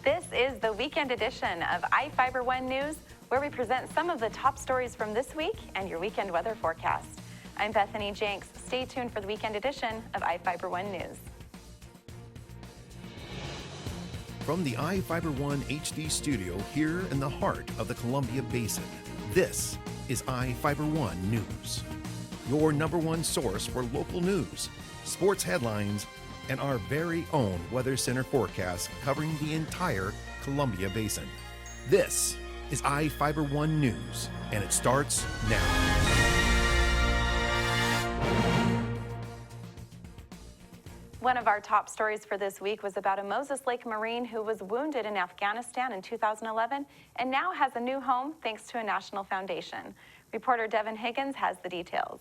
This is the weekend edition of iFIBER One News, where we present some of the top stories from this week and your weekend weather forecast. I'm Bethany Jenks. Stay tuned for the weekend edition of iFIBER One News. From the iFIBER One HD studio here in the heart of the Columbia Basin, this is iFIBER One News, your number one source for local news, sports headlines, and our very own Weather Center forecast covering the entire Columbia Basin. This is iFIBER One News, and it starts now. One of our top stories for this week was about a Moses Lake Marine who was wounded in Afghanistan in 2011 and now has a new home thanks to a national foundation. Reporter Devin Higgins has the details.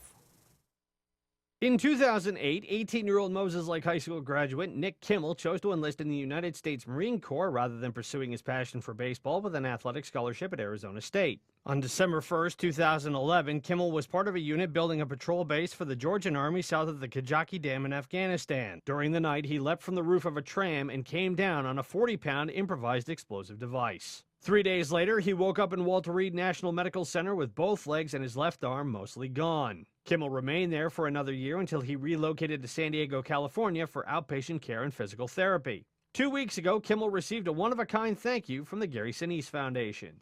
In 2008, 18-year-old Moses Lake High School graduate Nick Kimmel chose to enlist in the United States Marine Corps rather than pursuing his passion for baseball with an athletic scholarship at Arizona State. On December 1st, 2011, Kimmel was part of a unit building a patrol base for the Georgian Army south of the Kajaki Dam in Afghanistan. During the night, he leapt from the roof of a tram and came down on a 40-pound improvised explosive device. 3 days later, he woke up in Walter Reed National Medical Center with both legs and his left arm mostly gone. Kimmel remained there for another year until he relocated to San Diego, California for outpatient care and physical therapy. 2 weeks ago, Kimmel received a one-of-a-kind thank you from the Gary Sinise Foundation.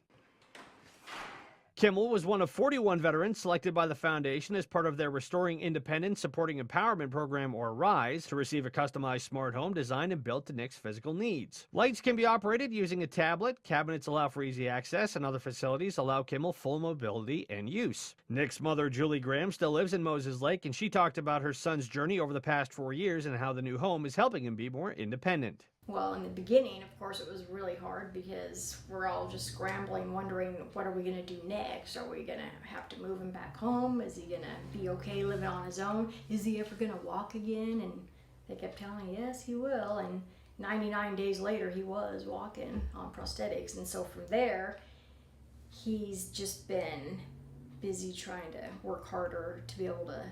Kimmel was one of 41 veterans selected by the foundation as part of their Restoring Independence Supporting Empowerment Program, or RISE, to receive a customized smart home designed and built to Nick's physical needs. Lights can be operated using a tablet, cabinets allow for easy access, and other facilities allow Kimmel full mobility and use. Nick's mother, Julie Graham, still lives in Moses Lake, and she talked about her son's journey over the past 4 years and how the new home is helping him be more independent. Well, in the beginning, of course, it was really hard because we're all just scrambling, wondering what are we going to do next? Are we going to have to move him back home? Is he going to be okay living on his own? Is he ever going to walk again? And they kept telling me, yes, he will. And 99 days later, he was walking on prosthetics. And so from there, he's just been busy trying to work harder to be able to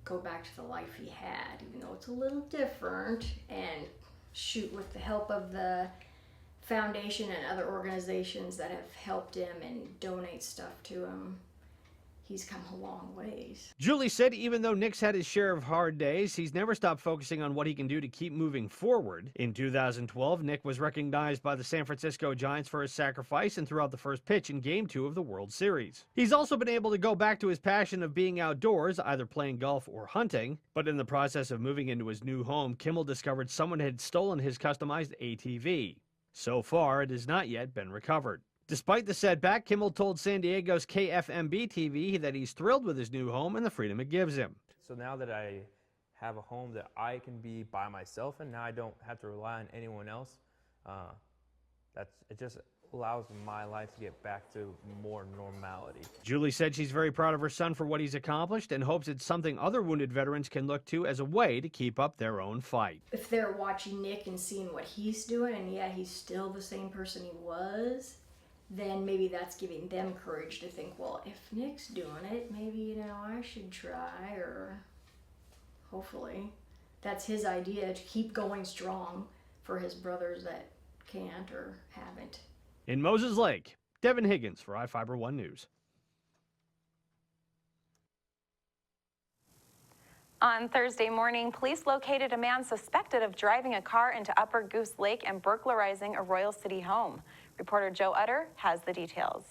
go back to the life he had, even though it's a little different. And shoot, with the help of the foundation and other organizations that have helped him and donate stuff to him, he's come a long ways. Julie said even though Nick's had his share of hard days, he's never stopped focusing on what he can do to keep moving forward. In 2012, Nick was recognized by the San Francisco Giants for his sacrifice and threw out the first pitch in Game 2 of the World Series. He's also been able to go back to his passion of being outdoors, either playing golf or hunting, but in the process of moving into his new home, Kimmel discovered someone had stolen his customized ATV. So far, it has not yet been recovered. Despite the setback, Kimmel told San Diego's KFMB TV that he's thrilled with his new home and the freedom it gives him. So now that I have a home that I can be by myself and now I don't have to rely on anyone else, it just allows my life to get back to more normality. Julie said she's very proud of her son for what he's accomplished and hopes it's something other wounded veterans can look to as a way to keep up their own fight. If they're watching Nick and seeing what he's doing, and yeah, he's still the same person he was, then maybe that's giving them courage to think, well, if Nick's doing it, maybe, I should try, or hopefully that's his idea, to keep going strong for his brothers that can't or haven't. In Moses Lake, Devin Higgins for iFIBER One News. On Thursday morning, police located a man suspected of driving a car into Upper Goose Lake and burglarizing a Royal City home. Reporter Joe Utter has the details.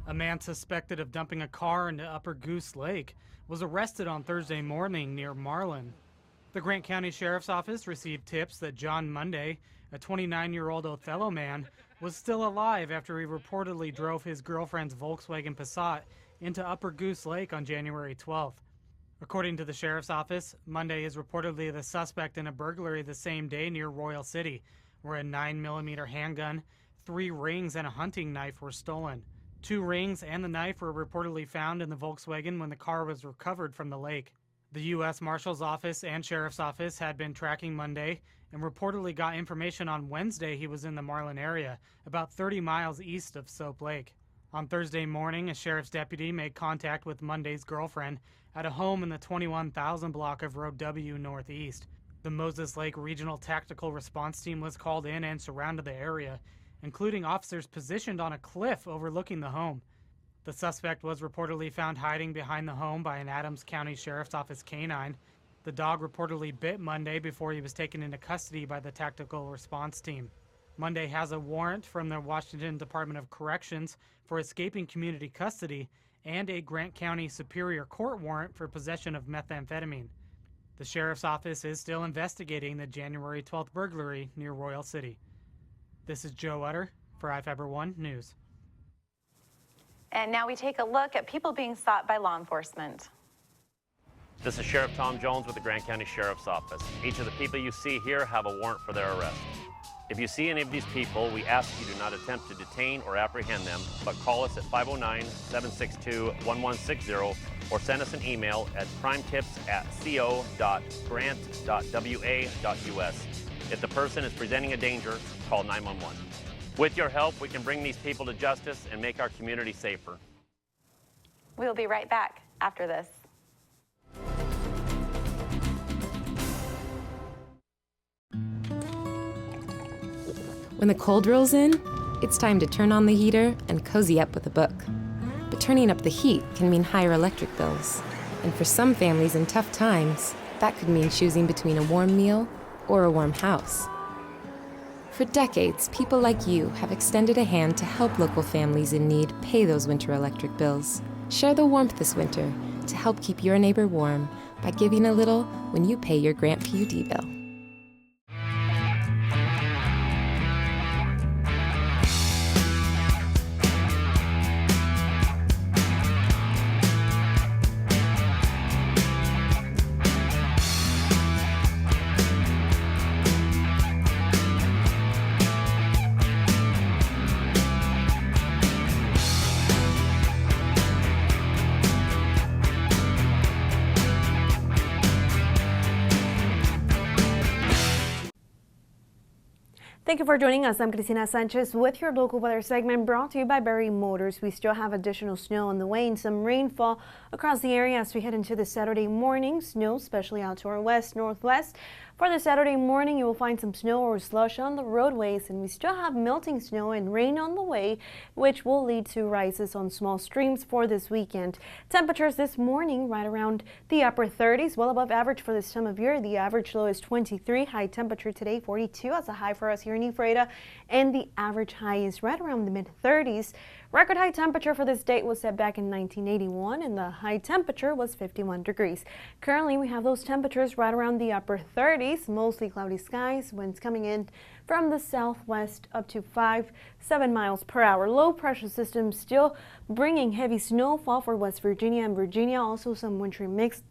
A man suspected of dumping a car into Upper Goose Lake was arrested on Thursday morning near Marlin. The Grant County Sheriff's Office received tips that John Monday, a 29-year-old Othello man, was still alive after he reportedly drove his girlfriend's Volkswagen Passat into Upper Goose Lake on January 12th. According to the Sheriff's Office, Monday is reportedly the suspect in a burglary the same day near Royal City, where a 9mm handgun, 3 rings, and a hunting knife were stolen. 2 rings and the knife were reportedly found in the Volkswagen when the car was recovered from the lake. The U.S. Marshal's Office and Sheriff's Office had been tracking Monday and reportedly got information on Wednesday he was in the Marlin area, about 30 miles east of Soap Lake. On Thursday morning, a sheriff's deputy made contact with Monday's girlfriend at a home in the 21,000 block of Road W Northeast. The Moses Lake Regional Tactical Response Team was called in and surrounded the area, including officers positioned on a cliff overlooking the home. The suspect was reportedly found hiding behind the home by an Adams County Sheriff's Office canine. The dog reportedly bit Monday before he was taken into custody by the Tactical Response Team. Monday has a warrant from the Washington Department of Corrections for escaping community custody and a Grant County Superior Court warrant for possession of methamphetamine. The Sheriff's Office is still investigating the January 12th burglary near Royal City. This is Joe Utter for iFIBER 1 News. And now we take a look at people being sought by law enforcement. This is Sheriff Tom Jones with the Grant County Sheriff's Office. Each of the people you see here have a warrant for their arrest. If you see any of these people, we ask you do not attempt to detain or apprehend them, but call us at 509-762-1160 or send us an email at crimetips@co.grant.wa.us. If the person is presenting a danger, call 911. With your help, we can bring these people to justice and make our community safer. We'll be right back after this. When the cold rolls in, it's time to turn on the heater and cozy up with a book. But turning up the heat can mean higher electric bills. And for some families in tough times, that could mean choosing between a warm meal or a warm house. For decades, people like you have extended a hand to help local families in need pay those winter electric bills. Share the warmth this winter to help keep your neighbor warm by giving a little when you pay your Grant PUD bill. Thank you for joining us. I'm Cristina Sanchez with your local weather segment brought to you by Berry Motors. We still have additional snow on the way and some rainfall across the area as we head into the Saturday morning. Snow, especially out to our west, northwest. For the Saturday morning, you will find some snow or slush on the roadways, and we still have melting snow and rain on the way, which will lead to rises on small streams for this weekend. Temperatures this morning right around the upper 30s, well above average for this time of year. The average low is 23, high temperature today 42 as a high for us here in Ephrata, and the average high is right around the mid-30s. Record high temperature for this date was set back in 1981, and the high temperature was 51 degrees. Currently, we have those temperatures right around the upper 30s, mostly cloudy skies, winds coming in from the southwest up to 7 miles per hour. Low pressure system still bringing heavy snowfall for West Virginia and Virginia, also some wintry mix.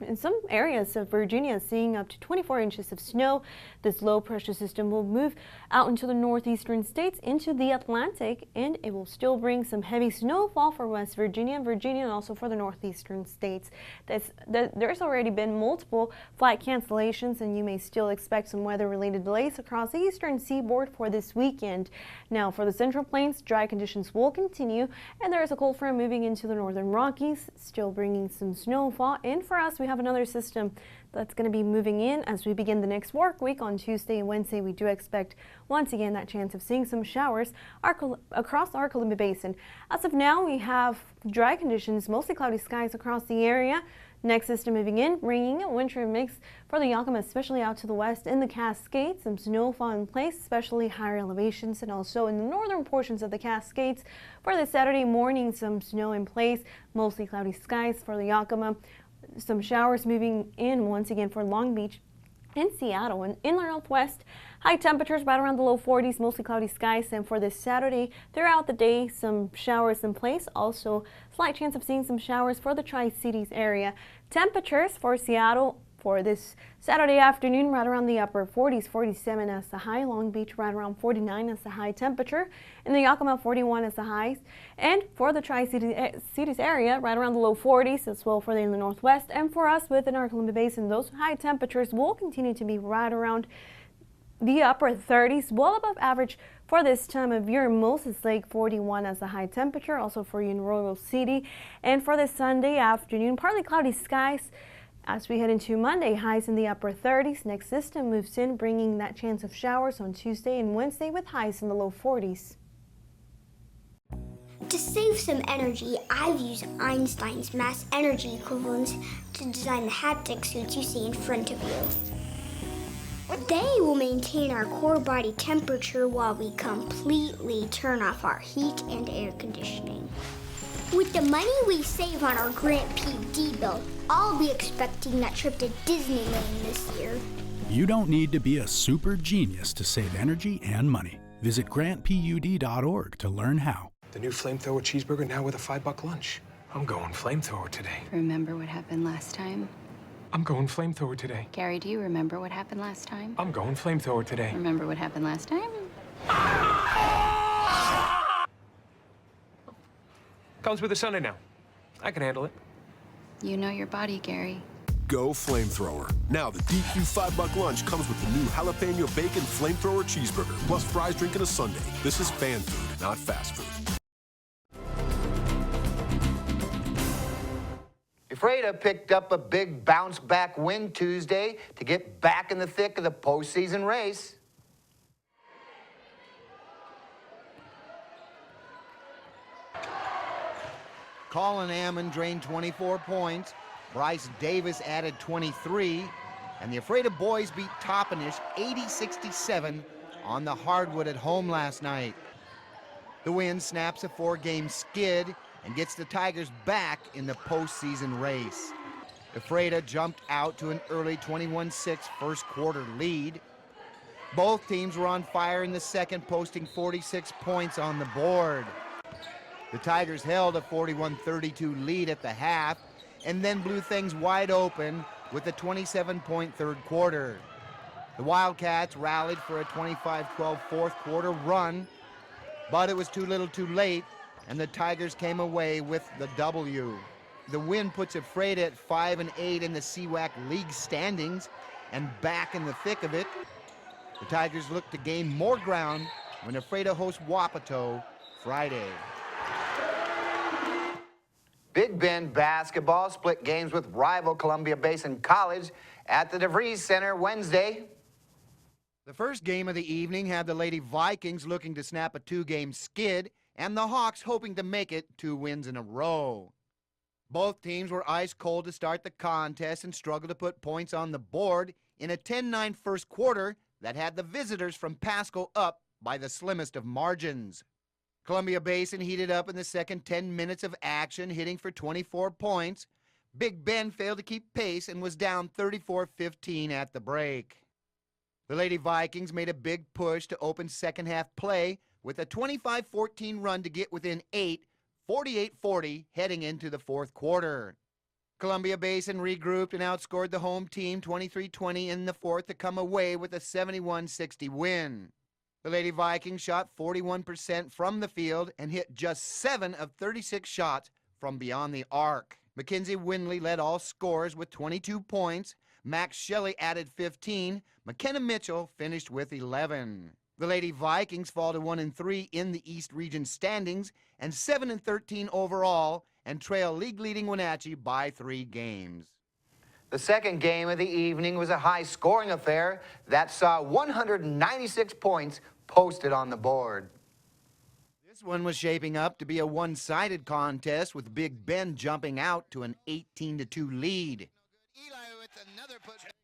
In some areas of Virginia, seeing up to 24 inches of snow. This low pressure system will move out into the northeastern states, into the Atlantic, and it will still bring some heavy snowfall for West Virginia and also for the northeastern states. There's already been multiple flight cancellations, and you may still expect some weather-related delays across the eastern seaboard for this weekend. Now, for the Central Plains, dry conditions will continue, and there is a cold front moving into the northern Rockies, still bringing some snowfall. And for us, we have another system that's going to be moving in as we begin the next work week. On Tuesday and Wednesday, we do expect once again that chance of seeing some showers across our Columbia Basin. As of now, we have dry conditions, mostly cloudy skies across the area. Next system moving in, bringing a wintry mix for the Yakima, especially out to the west in the Cascades. Some snowfall in place, especially higher elevations, and also in the northern portions of the Cascades. For the Saturday morning, some snow in place, mostly cloudy skies for the Yakima. Some showers moving in once again for Long Beach and Seattle. And in the northwest, high temperatures right around the low 40s, mostly cloudy skies. And for this Saturday, throughout the day, some showers in place. Also, slight chance of seeing some showers for the Tri-Cities area. Temperatures for Seattle for this Saturday afternoon right around the upper 40s, 47 as the high. Long Beach right around 49 as the high temperature. In the Yakima, 41 as the highs. And for the Tri-Cities area, right around the low 40s as well for the northwest. And for us within our Columbia Basin, those high temperatures will continue to be right around the upper 30s, well above average for this time of year. Moses Lake, 41 as the high temperature, also for you in Royal City. And for this Sunday afternoon, partly cloudy skies. As we head into Monday, highs in the upper 30s. Next system moves in, bringing that chance of showers on Tuesday and Wednesday with highs in the low 40s. To save some energy, I've used Einstein's mass energy equivalents to design the haptic suits you see in front of you. They will maintain our core body temperature while we completely turn off our heat and air conditioning. With the money we save on our Grant PD bill, I'll be expecting that trip to Disneyland this year. You don't need to be a super genius to save energy and money. Visit grantpud.org to learn how. The new flamethrower cheeseburger now with a $5 lunch. I'm going flamethrower today. Remember what happened last time? I'm going flamethrower today. Gary, do you remember what happened last time? I'm going flamethrower today. Remember what happened last time? Comes with a Sunday now. I can handle it. You know your body, Gary. Go flamethrower. Now the DQ $5 lunch comes with the new jalapeno bacon flamethrower cheeseburger, plus fries, drink, and a sundae. This is fan food, not fast food. Ephrata picked up a big bounce-back win Tuesday to get back in the thick of the postseason race. Colin Ammon drained 24 points, Bryce Davis added 23, and the Ephrata boys beat Toppenish 80-67 on the hardwood at home last night. The win snaps a 4-game skid and gets the Tigers back in the postseason race. Ephrata jumped out to an early 21-6 first quarter lead. Both teams were on fire in the second, posting 46 points on the board. The Tigers held a 41-32 lead at the half and then blew things wide open with a 27-point third quarter. The Wildcats rallied for a 25-12 fourth quarter run, but it was too little too late, and the Tigers came away with the W. The win puts Ephrata at 5-8 in the CWAC League standings and back in the thick of it. The Tigers look to gain more ground when Ephrata hosts Wapato Friday. Big Bend basketball split games with rival Columbia Basin College at the DeVries Center Wednesday. The first game of the evening had the Lady Vikings looking to snap a 2-game skid and the Hawks hoping to make it 2 wins in a row. Both teams were ice cold to start the contest and struggled to put points on the board in a 10-9 first quarter that had the visitors from Pasco up by the slimmest of margins. Columbia Basin heated up in the second 10 minutes of action, hitting for 24 points. Big Bend failed to keep pace and was down 34-15 at the break. The Lady Vikings made a big push to open second half play with a 25-14 run to get within 8, 48-40 heading into the fourth quarter. Columbia Basin regrouped and outscored the home team 23-20 in the fourth to come away with a 71-60 win. The Lady Vikings shot 41% from the field and hit just 7 of 36 shots from beyond the arc. Mackenzie Windley led all scorers with 22 points. Max Shelley added 15. McKenna Mitchell finished with 11. The Lady Vikings fall to 1-3 in the East Region standings and 7-13 overall and trail league-leading Wenatchee by 3 games. The second game of the evening was a high-scoring affair that saw 196 points posted on the board. This one was shaping up to be a one-sided contest with Big Bend jumping out to an 18-2 lead.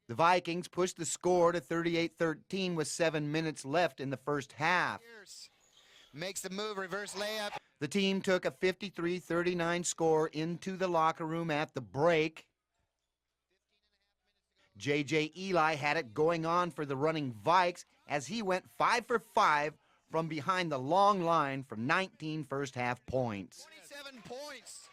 The Vikings pushed the score to 38-13 with 7 minutes left in the first half. Makes the move, reverse layup. The team took a 53-39 score into the locker room at the break. J.J. Eli had it going on for the running Vikes as he went 5 for 5 from behind the long line for 19 first-half points. 27 points.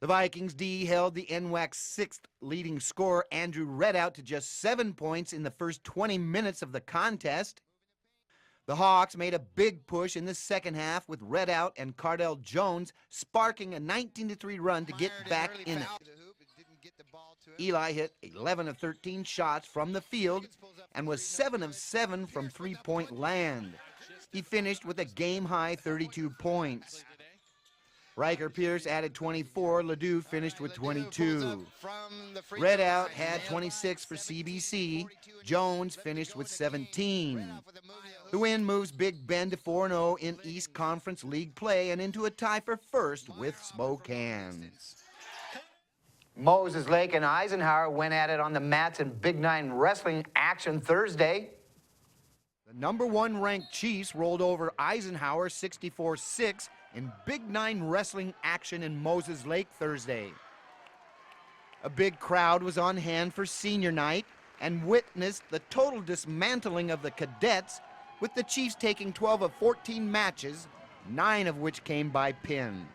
The Vikings D held the NWAC's 6th leading scorer, Andrew Redout, to just 7 points in the first 20 minutes of the contest. The Hawks made a big push in the second half with Redout and Cardell Jones sparking a 19-3 run to get back in it. Eli hit 11 of 13 shots from the field and was 7 of 7 from three-point land. He finished with a game-high 32 points. Riker Pierce added 24. Ledoux finished with 22. Redout had 26 for CBC. Jones finished with 17. The win moves Big Bend to 4-0 in East Conference League play and into a tie for first with Spokane. Moses Lake and Eisenhower went at it on the mats in Big Nine wrestling action Thursday. The number 1 ranked Chiefs rolled over Eisenhower 64-6 in Big Nine wrestling action in Moses Lake Thursday. A big crowd was on hand for senior night and witnessed the total dismantling of the cadets, with the Chiefs taking 12 of 14 matches, 9 of which came by pin.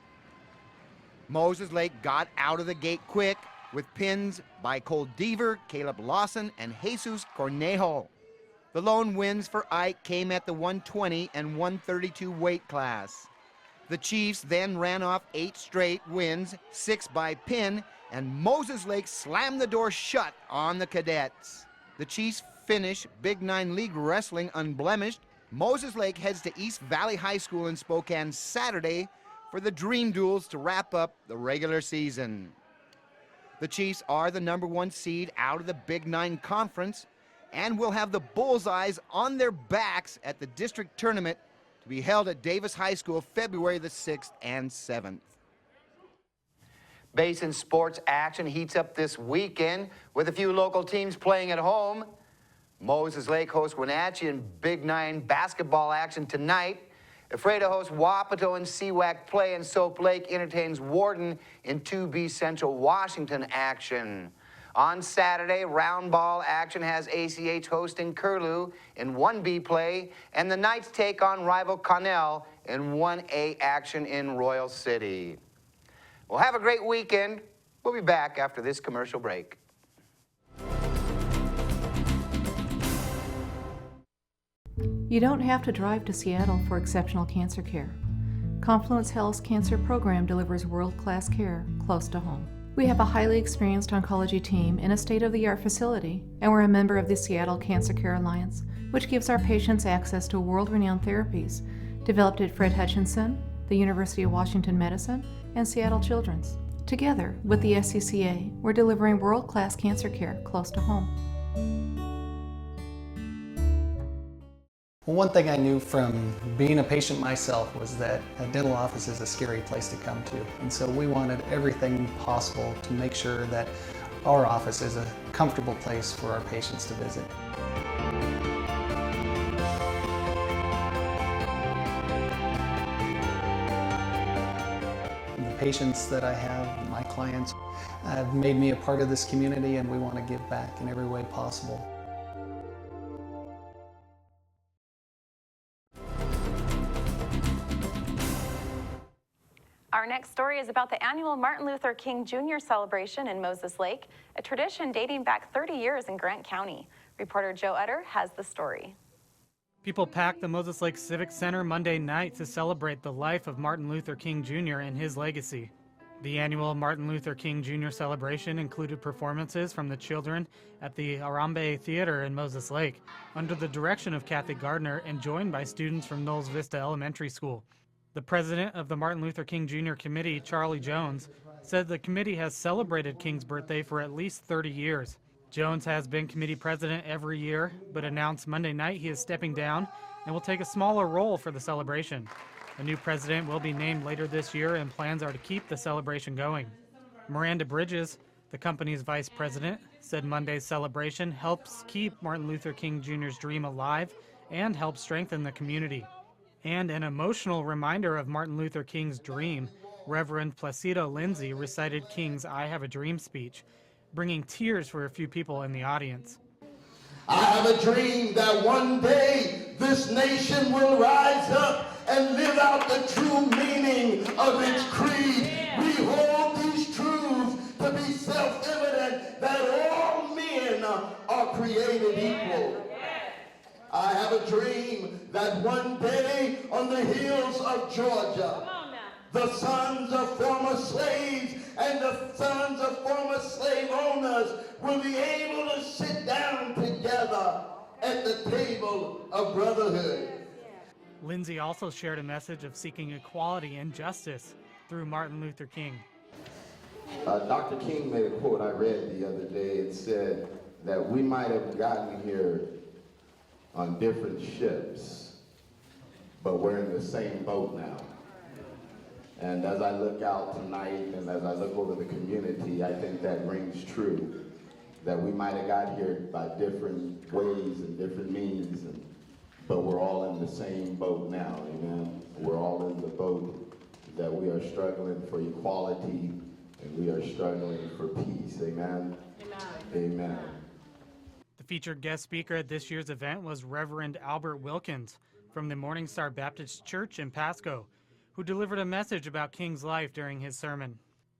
Moses Lake got out of the gate quick with pins by Cole Deaver, Caleb Lawson, and Jesus Cornejo. The lone wins for Ike came at the 120 and 132 weight class. The Chiefs then ran off 8 straight wins, 6 by pin, and Moses Lake slammed the door shut on the cadets. The Chiefs finish Big Nine League wrestling unblemished. Moses Lake heads to East Valley High School in Spokane Saturday for the Dream Duels to wrap up the regular season. The Chiefs are the number 1 seed out of the Big Nine Conference and will have the bullseyes on their backs at the district tournament to be held at Davis High School February the 6th and 7th. Basin sports action heats up this weekend with a few local teams playing at home. Moses Lake hosts Wenatchee in Big Nine basketball action tonight. Ephrata hosts Wapato and CWAC play, and Soap Lake entertains Warden in 2B Central Washington action. On Saturday, round ball action has ACH hosting Curlew in 1B play, and the Knights take on rival Connell in 1A action in Royal City. Well, have a great weekend. We'll be back after this commercial break. You don't have to drive to Seattle for exceptional cancer care. Confluence Health's cancer program delivers world-class care close to home. We have a highly experienced oncology team in a state-of-the-art facility, and we're a member of the Seattle Cancer Care Alliance, which gives our patients access to world-renowned therapies developed at Fred Hutchinson, the University of Washington Medicine, and Seattle Children's. Together with the SCCA, we're delivering world-class cancer care close to home. Well, one thing I knew from being a patient myself was that a dental office is a scary place to come to. And so we wanted everything possible to make sure that our office is a comfortable place for our patients to visit. The patients that I have, my clients, have made me a part of this community, and we want to give back in every way possible. Our next story is about the annual Martin Luther King Jr. celebration in Moses Lake, a tradition dating back 30 years in Grant County. Reporter Joe Utter has the story. People packed the Moses Lake Civic Center Monday night to celebrate the life of Martin Luther King Jr. and his legacy. The annual Martin Luther King Jr. celebration included performances from the children at the Arambe Theater in Moses Lake, under the direction of Kathy Gardner and joined by students from Knowles Vista Elementary School. The president of the Martin Luther King Jr. Committee, Charlie Jones, said the committee has celebrated King's birthday for at least 30 years. Jones has been committee president every year, but announced Monday night he is stepping down and will take a smaller role for the celebration. A new president will be named later this year, and plans are to keep the celebration going. Miranda Bridges, the company's vice president, said Monday's celebration helps keep Martin Luther King Jr.'s dream alive and helps strengthen the community. And an emotional reminder of Martin Luther King's dream, Reverend Placido Lindsay recited King's I Have a Dream speech, bringing tears for a few people in the audience. I have a dream that one day this nation will rise up and live out the true meaning of its creed. We hold these truths to be self-evident that all men are created equal. I have a dream that one day on the hills of Georgia, the sons of former slaves and the sons of former slave owners will be able to sit down together at the table of brotherhood. Lindsay also shared a message of seeking equality and justice. through Martin Luther King. Dr. King made a quote I read the other day. It said that we might have gotten here on different ships, but we're in the same boat now. And as I look out tonight and as I look over the community, I think that rings true, that we might have got here by different ways and different means, but we're all in the same boat now, amen? We're all in the boat that we are struggling for equality and we are struggling for peace, amen? Amen. Amen. The featured guest speaker at this year's event was Reverend Albert Wilkins from the Morning Star Baptist Church in Pasco, who delivered a message about King's life during his sermon.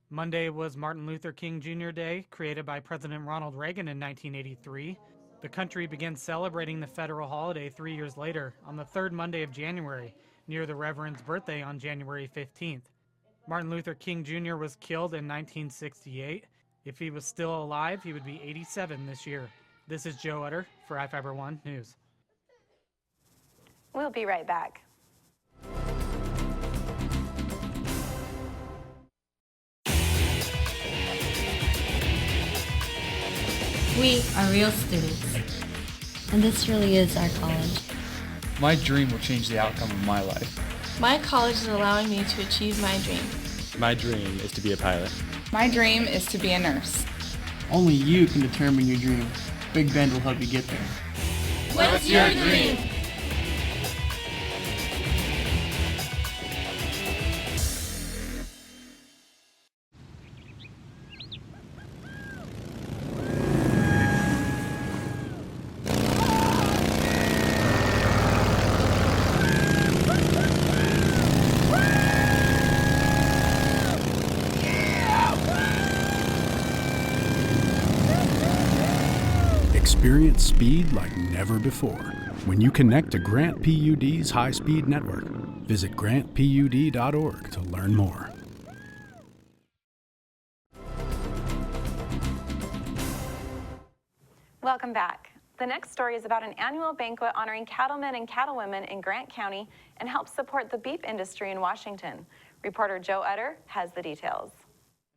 Monday was Martin Luther King Jr. Day, created by President Ronald Reagan in 1983. The country began celebrating the federal holiday 3 years later, on the third Monday of January, near the Reverend's birthday on January 15th. Martin Luther King Jr. was killed in 1968. If he was still alive, he would be 87 this year. This is Joe Utter for iFIBER 1 News. We'll be right back. We are real students, and this really is our college. My dream will change the outcome of my life. My college is allowing me to achieve my dream. My dream is to be a pilot. My dream is to be a nurse. Only you can determine your dream. Big Bend will help you get there. What's your dream? Experience speed like never before when you connect to Grant PUD's high-speed network. Visit grantpud.org to learn more. Welcome back. The next story is about an annual banquet honoring cattlemen and cattlewomen in Grant County and helps support the beef industry in Washington. Reporter Joe Utter has the details.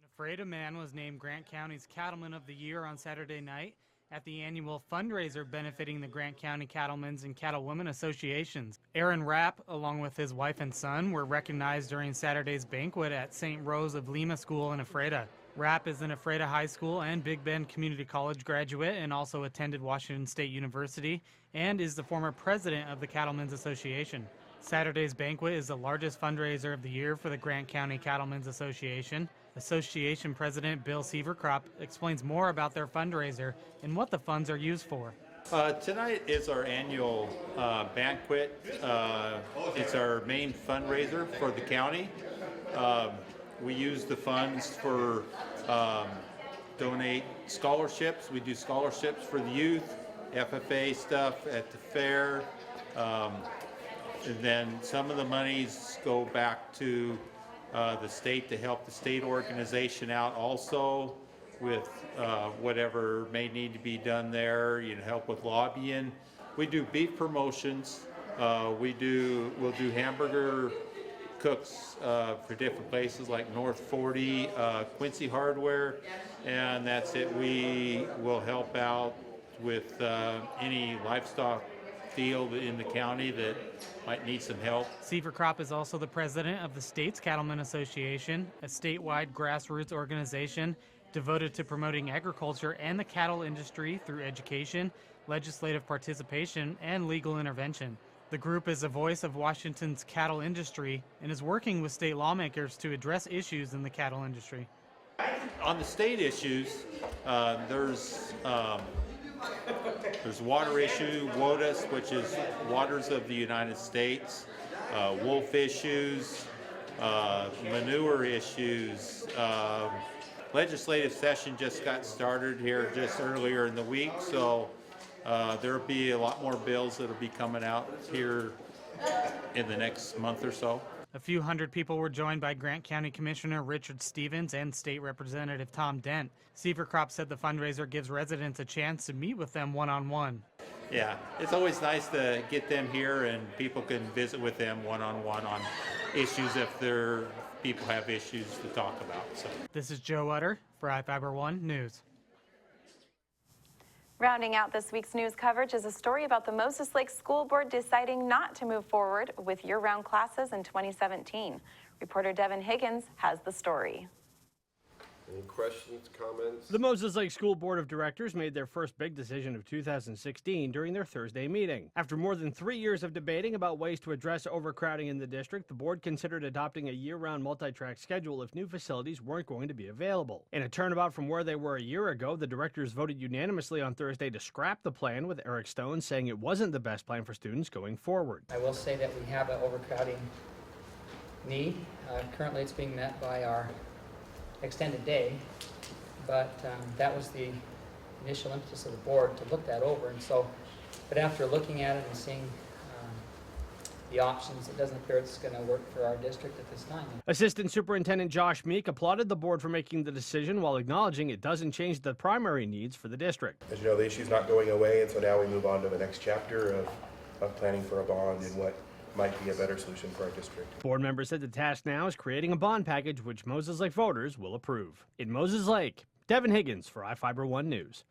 An afraid man was named Grant County's Cattleman of the Year on Saturday night at the annual fundraiser benefiting the Grant County Cattlemen's and Cattlewomen Associations. Aaron Rapp, along with his wife and son, were recognized during Saturday's banquet at St. Rose of Lima School in Ephrata. Rapp is an Ephrata High School and Big Bend Community College graduate and also attended Washington State University and is the former president of the Cattlemen's Association. Saturday's banquet is the largest fundraiser of the year for the Grant County Cattlemen's Association. Association President Bill Severkrop explains more about their fundraiser and what the funds are used for. Tonight is our annual banquet. It's our main fundraiser for the county. We use the funds for donate scholarships. We do scholarships for the youth, FFA stuff at the fair. And then some of the monies go back to the state to help the state organization out also with whatever may need to be done there, help with lobbying. We do beef promotions. We'll do hamburger cooks for different places like North 40, Quincy Hardware, and that's it. We will help out with any livestock field in the county that might need some help. Severkrop is also the president of the state's Cattlemen Association, a statewide grassroots organization devoted to promoting agriculture and the cattle industry through education, legislative participation, and legal intervention. The group is a voice of Washington's cattle industry and is working with state lawmakers to address issues in the cattle industry. On the state issues, there's water issue, WOTUS, which is Waters of the United States, wolf issues, manure issues. Legislative session just got started here just earlier in the week, so there'll be a lot more bills that'll be coming out here in the next month or so. A few hundred people were joined by Grant County Commissioner Richard Stevens and State Representative Tom Dent. Severkrop said the fundraiser gives residents a chance to meet with them one-on-one. Yeah, it's always nice to get them here and people can visit with them one-on-one on issues if they're people have issues to talk about. So. This is Joe Utter for iFIBER 1 News. Rounding out this week's news coverage is a story about the Moses Lake School Board deciding not to move forward with year-round classes in 2017. Reporter Devin Higgins has the story. Any questions, comments? The Moses Lake School Board of Directors made their first big decision of 2016 during their Thursday meeting. After more than 3 years of debating about ways to address overcrowding in the district, the board considered adopting a year-round multi-track schedule if new facilities weren't going to be available. In a turnabout from where they were a year ago, the directors voted unanimously on Thursday to scrap the plan, with Eric Stone saying it wasn't the best plan for students going forward. I will say that we have an overcrowding need. Currently it's being met by our extended day, but that was the initial impetus of the board to look that over. And so, but after looking at it and seeing the options, it doesn't appear it's going to work for our district at this time. Assistant Superintendent Josh Meek applauded the board for making the decision while acknowledging it doesn't change the primary needs for the district. As you know, the issue's not going away, and so now we move on to the next chapter of planning for a bond and what might be a better solution for our district. Board members said the task now is creating a bond package which Moses Lake voters will approve. In Moses Lake, Devin Higgins for iFIBER 1 News.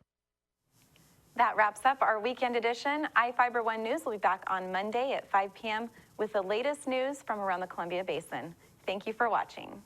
That wraps up our weekend edition. iFIBER 1 News will be back on Monday at 5 p.m. with the latest news from around the Columbia Basin. Thank you for watching.